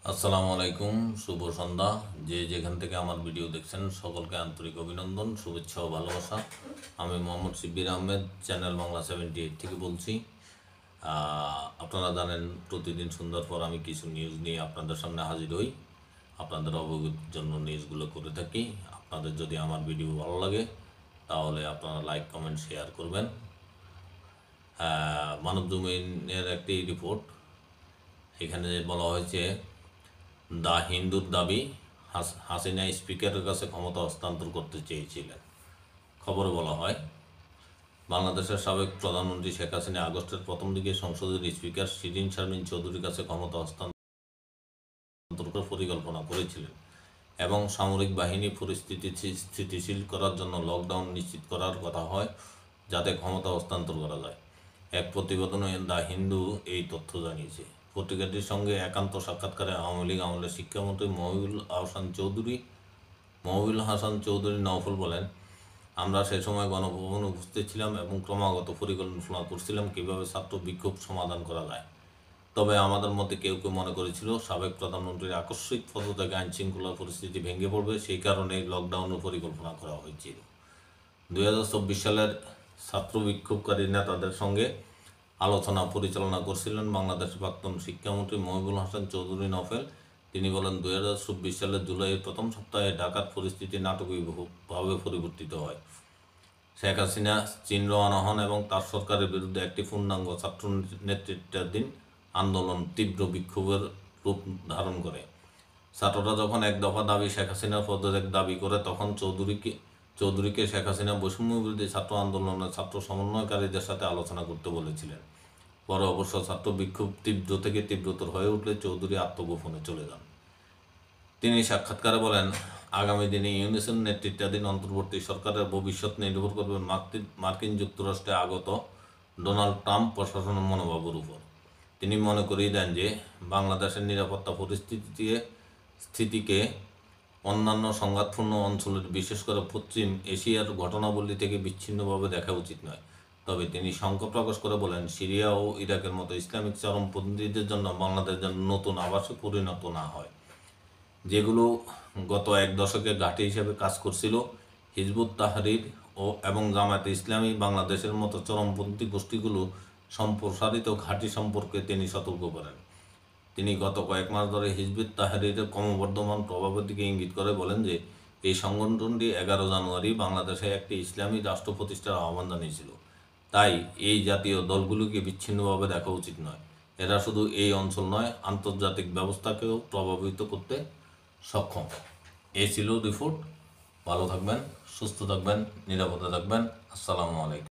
আসসালামু আলাইকুম, শুভ সন্ধ্যা। যে যেখান থেকে আমার ভিডিও দেখছেন সকলকে আন্তরিক অভিনন্দন, শুভেচ্ছা ও ভালোবাসা। আমি মোহাম্মদ শিব্বির আহমেদ, চ্যানেল বাংলা 78 থেকে বলছি। আপনারা জানেন প্রতিদিন সন্ধ্যার পর আমি কিছু নিউজ নিয়ে আপনাদের সামনে হাজির হই, আপনাদের অবগতির জন্য নিউজগুলো করে থাকি। আপনাদের যদি আমার ভিডিও ভালো লাগে তাহলে আপনারা লাইক, কমেন্ট, শেয়ার করবেন। মানবজমিনের একটি রিপোর্ট, এখানে বলা হয়েছে দ্য হিন্দুর দাবি হাসিনা স্পিকারের কাছে ক্ষমতা হস্তান্তর করতে চেয়েছিলেন। খবরে বলা হয়, বাংলাদেশের সাবেক প্রধানমন্ত্রী শেখ হাসিনা আগস্টের প্রথম দিকে সংসদের স্পিকার শিরীন শারমিন চৌধুরীর কাছে ক্ষমতা হস্তান্তর পরিকল্পনা করেছিলেন এবং সামরিক বাহিনী পরিস্থিতি স্থিতিশীল করার জন্য লকডাউন নিশ্চিত করার কথা হয় যাতে ক্ষমতা হস্তান্তর করা যায়। এক প্রতিবেদনে দ্য হিন্দু এই তথ্য জানিয়েছে। পত্রিকাটির সঙ্গে একান্ত সাক্ষাৎকারে আওয়ামী লীগ আমলের শিক্ষামন্ত্রী মহিবুল হাসান চৌধুরী নওফল বলেন, আমরা সে সময় গণভবনে উপস্থিত ছিলাম এবং ক্রমাগত পরিকল্পনা করছিলাম কীভাবে ছাত্র বিক্ষোভ সমাধান করা যায়। তবে আমাদের মধ্যে কেউ কেউ মনে করেছিল সাবেক প্রধানমন্ত্রীর আকস্মিক পদত্যাগে আইনশৃঙ্খলা পরিস্থিতি ভেঙে পড়বে, সেই কারণে লকডাউনের পরিকল্পনা করা হয়েছিল। 2024 সালের ছাত্র বিক্ষোভকারী নেতাদের সঙ্গে আলোচনা পরিচালনা করছিলেন বাংলাদেশের প্রাক্তন শিক্ষামন্ত্রী মহিবুল হাসান চৌধুরী নওফেল। তিনি বলেন, 2024 সালের জুলাইয়ের প্রথম সপ্তাহে ঢাকার পরিস্থিতি নাটকীয়ভাবে পরিবর্তিত হয়। শেখ হাসিনা চীন রওনা হন এবং তার সরকারের বিরুদ্ধে একটি পূর্ণাঙ্গ ছাত্র নেতৃত্বাধীন আন্দোলন তীব্র বিক্ষোভের রূপ ধারণ করে। ছাত্ররা যখন এক দফা দাবি শেখ হাসিনার পদত্যাগ দাবি করে, তখন চৌধুরীকে শেখ হাসিনা বৈষম্য বিরোধী ছাত্র আন্দোলনের ছাত্র সমন্বয়কারীদের সাথে আলোচনা করতে বলেছিলেন। পরে অবশ্য ছাত্র বিক্ষোভ তীব্র থেকে তীব্রতর হয়ে উঠলে চৌধুরী আত্মগোপনে চলে যান। তিনি সাক্ষাৎকারে বলেন, আগামী দিনে ইউনিসেফ নেতৃত্বাধীন অন্তর্বর্তী সরকারের ভবিষ্যৎ নির্ভর করবে মার্কিন যুক্তরাষ্ট্রে আগত ডোনাল্ড ট্রাম্প প্রশাসনের মনোভাবের উপর। তিনি মনে করিয়ে দেন যে বাংলাদেশের নিরাপত্তা স্থিতিকে অন্যান্য সংঘাতপূর্ণ অঞ্চলের, বিশেষ করে পশ্চিম এশিয়ার ঘটনাবলী থেকে বিচ্ছিন্নভাবে দেখা উচিত নয়। তবে তিনি শঙ্কা প্রকাশ করে বলেন, সিরিয়া ও ইরাকের মতো ইসলামিক চরমপন্থীদের জন্য বাংলাদেশ যেন নতুন আবাসে পরিণত না হয়, যেগুলো গত এক দশকে ঘাঁটি হিসেবে কাজ করছিল। হিজবুত তাহরির এবং জামায়াতে ইসলামী বাংলাদেশের মতো চরমপন্থী গোষ্ঠীগুলো সম্প্রসারিত ঘাঁটি সম্পর্কে তিনি সতর্ক করেন। তিনি গত কয়েক মাস ধরে হিজবুত তাহরিরের ক্রমবর্ধমান প্রভাবের দিকে ইঙ্গিত করে বলেন যে এই সংগঠনটি 11 জানুয়ারি বাংলাদেশে একটি ইসলামী রাষ্ট্র প্রতিষ্ঠার আহ্বান জানিয়েছিল। তাই এই জাতীয় দলগুলোকে বিচ্ছিন্নভাবে দেখা উচিত নয়। এরা শুধু এই অঞ্চল নয়, আন্তর্জাতিক ব্যবস্থাকেও প্রভাবিত করতে সক্ষম। এই ছিল রিপোর্ট। ভালো থাকবেন, সুস্থ থাকবেন, নিরাপদে থাকবেন। আসসালামু আলাইকুম।